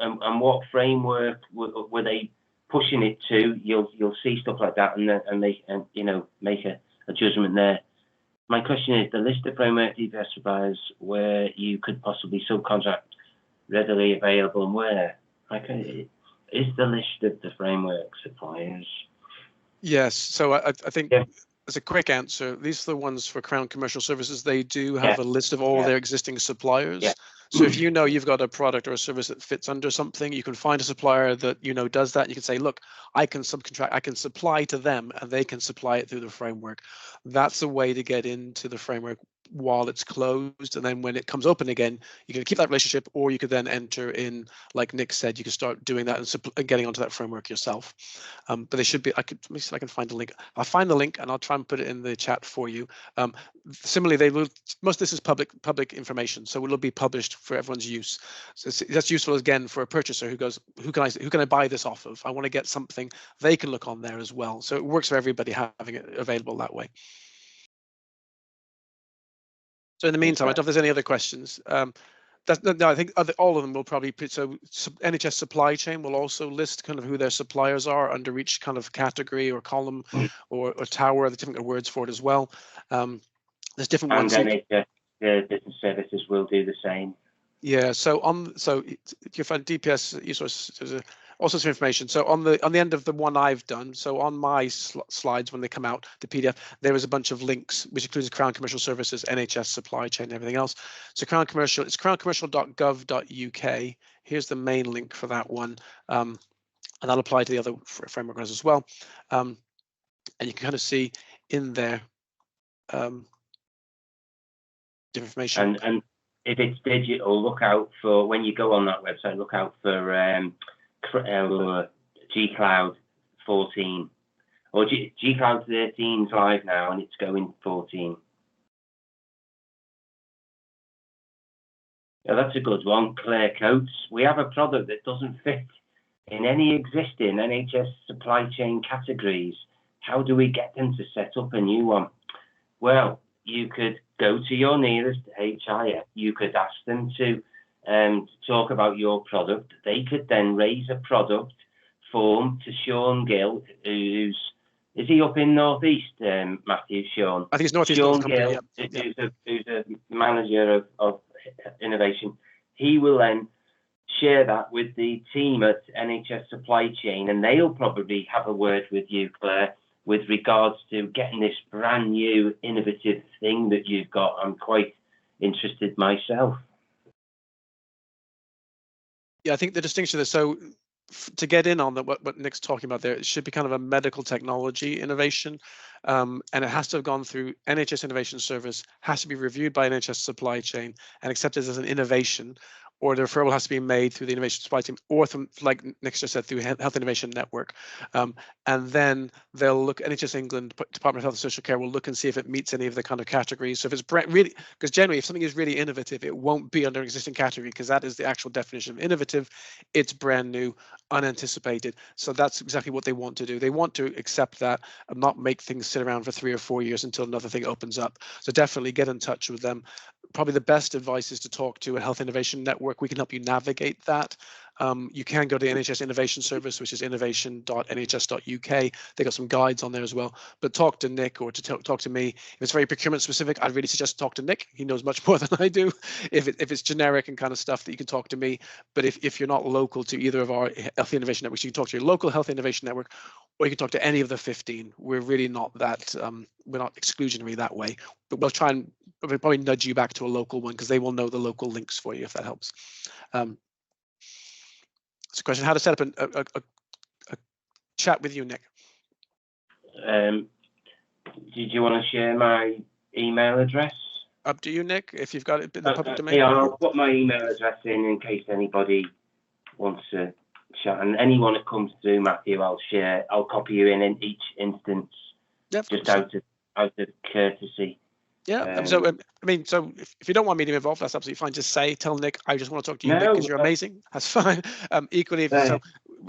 and what framework were they pushing it to. You'll see stuff like that, and make a judgment there. My question is, the list of framework DPS suppliers where you could possibly subcontract readily available, and where? Is the list of the framework suppliers? Yes. So I think as a quick answer, these are the ones for Crown Commercial Services. They do have a list of all their existing suppliers. Yeah. So if you know you've got a product or a service that fits under something, you can find a supplier that you know does that. You can say, look, I can subcontract, I can supply to them, and they can supply it through the framework. That's a way to get into the framework while it's closed, and then when it comes open again, you can keep that relationship, or you could then enter in, like Nick said, you can start doing that and getting onto that framework yourself. But they should be. Let me see if I can find a link. I'll find the link and I'll try and put it in the chat for you. Similarly, they will. Most of this is public information, so it will be published for everyone's use. So that's useful again for a purchaser who goes, who can I buy this off of? I want to get something. They can look on there as well. So it works for everybody having it available that way. So in the meantime, I don't know if there's any other questions. No, I think all of them will probably put, so NHS supply chain will also list kind of who their suppliers are under each kind of category or column or tower. The different words for it as well. There's different ones. And NHS business services will do the same. Yeah. So if you find DPS resource, there's all sorts of information. So on the end of the one I've done, so on my slides when they come out, the PDF, there is a bunch of links, which includes Crown Commercial Services, NHS supply chain, and everything else. So Crown Commercial, it's crowncommercial.gov.uk. Here's the main link for that one. and that'll apply to the other framework runners as well. And you can kind of see in there different information. And if it's digital, look out for, when you go on that website, look out for G-Cloud 14, or G-Cloud 13 is live now, and it's going 14. Yeah, that's a good one. Clear coats. We have a product that doesn't fit in any existing NHS supply chain categories. How do we get them to set up a new one? Well, you could go to your nearest HIF. You could ask them to talk about your product. They could then raise a product form to Sean Gill, is he up in North East, Matthew, Sean? I think it's North East. Sean Gill, who's a manager of innovation. He will then share that with the team at NHS Supply Chain, and they'll probably have a word with you, Claire, with regards to getting this brand new innovative thing that you've got. I'm quite interested myself. Yeah, I think the distinction is, so to get in on what Nick's talking about there, it should be kind of a medical technology innovation, and it has to have gone through NHS Innovation Service, has to be reviewed by NHS Supply Chain and accepted as an innovation, or the referral has to be made through the Innovation Supply Team, or from, like Nick just said, through Health Innovation Network. And then they'll look, NHS England, Department of Health and Social Care will look and see if it meets any of the kind of categories. So if it's really, because generally if something is really innovative, it won't be under an existing category, because that is the actual definition of innovative. It's brand new, unanticipated. So that's exactly what they want to do. They want to accept that and not make things sit around for 3 or 4 years until another thing opens up. So definitely get in touch with them. Probably the best advice is to talk to a Health Innovation Network. We can help you navigate that. You can go to the NHS Innovation Service, which is innovation.nhs.uk. They got some guides on there as well. But talk to Nick or talk to me. If it's very procurement specific, I'd really suggest talk to Nick. He knows much more than I do. If it's generic and kind of stuff, that you can talk to me. But if you're not local to either of our Health Innovation Networks, you can talk to your local Health Innovation Network, or you can talk to any of the 15. We're really not that, we're not exclusionary that way. But we'll probably nudge you back to a local one, because they will know the local links for you, if that helps. It's a question: how to set up a chat with you, Nick. Did you want to share my email address? Up to you, Nick. If you've got it in the public domain. Yeah, I'll put my email address in case anybody wants to chat. And anyone that comes through, Matthew, I'll share. I'll copy you in each instance, just out of courtesy. Yeah. So I mean, so if you don't want me to be involved, that's absolutely fine. Just tell Nick, I just want to talk to you, Nick, because you're amazing. That's fine. Equally, so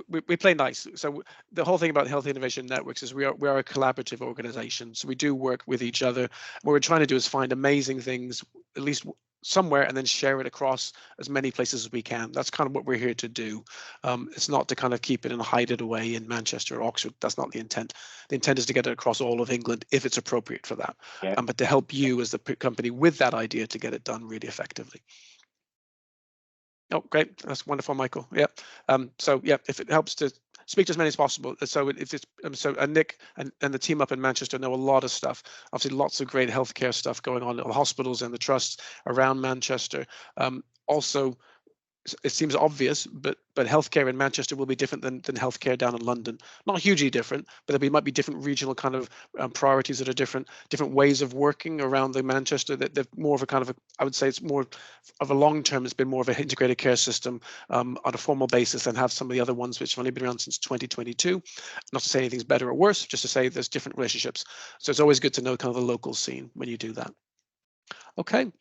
we play nice. So the whole thing about Health Innovation Networks is we are a collaborative organization. So we do work with each other. What we're trying to do is find amazing things, at least somewhere, and then share it across as many places as we can. That's kind of what we're here to do. It's not to kind of keep it and hide it away in Manchester or Oxford. That's not the intent. The intent is to get it across all of England if it's appropriate for that. Yeah. But to help you as the company with that idea to get it done really effectively. Oh, great. That's wonderful, Michael. Yeah. So yeah, if it helps to speak to as many as possible. So if it's Nick and the team up in Manchester know a lot of stuff. Obviously, lots of great healthcare stuff going on in the hospitals and the trusts around Manchester. Also, it seems obvious, but healthcare in Manchester will be different than healthcare down in London. Not hugely different, but there might be different regional kind of priorities that are different ways of working around the Manchester. That they're more of a kind of I would say it's more of a long term. It's been more of an integrated care system on a formal basis than have some of the other ones which have only been around since 2022. Not to say anything's better or worse, just to say there's different relationships. So it's always good to know kind of the local scene when you do that. Okay.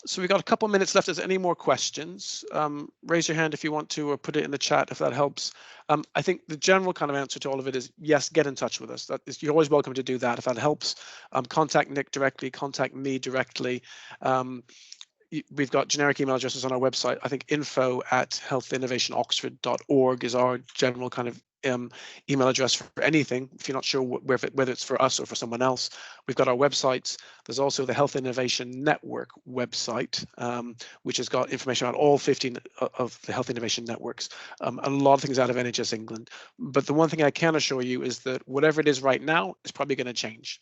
So we've got a couple of minutes left. Is there any more questions? Raise your hand if you want to, or put it in the chat if that helps. I think the general kind of answer to all of it is yes, get in touch with us. You're always welcome to do that if that helps. Contact Nick directly, contact me directly. We've got generic email addresses on our website. I think info@healthinnovationoxford.org is our general kind of email address for anything. If you're not sure whether it's for us or for someone else, we've got our websites. There's also the Health Innovation Network website, which has got information about all 15 of the Health Innovation Networks, a lot of things out of NHS England. But the one thing I can assure you is that whatever it is right now is probably going to change.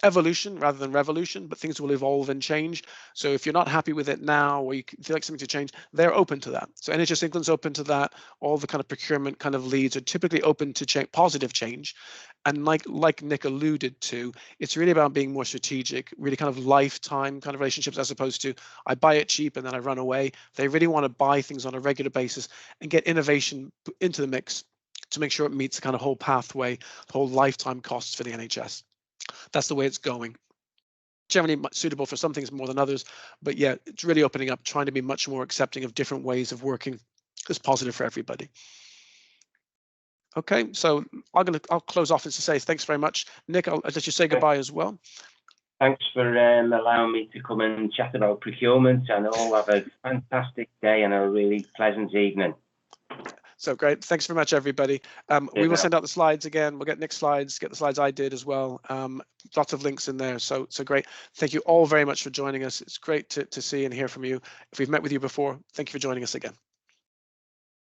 Evolution rather than revolution, but things will evolve and change. So if you're not happy with it now, or you feel like something to change, they're open to that. So NHS England's open to that. All the kind of procurement kind of leads are typically open to positive change. And like Nick alluded to, it's really about being more strategic, really kind of lifetime kind of relationships, as opposed to I buy it cheap and then I run away. They really want to buy things on a regular basis and get innovation into the mix to make sure it meets the kind of whole pathway, the whole lifetime costs for the NHS. That's the way it's going. Generally suitable for some things more than others, but yeah, it's really opening up, trying to be much more accepting of different ways of working. It's positive for everybody. Okay, so I'll close off and to say thanks very much. Nick, I'll let you say goodbye as well. Thanks for allowing me to come and chat about procurement, and all have a fantastic day and a really pleasant evening. So great. Thanks very much, everybody. We will send out the slides again. We'll get Nick's slides, get the slides I did as well. Lots of links in there. So great. Thank you all very much for joining us. It's great to see and hear from you. If we've met with you before, thank you for joining us again.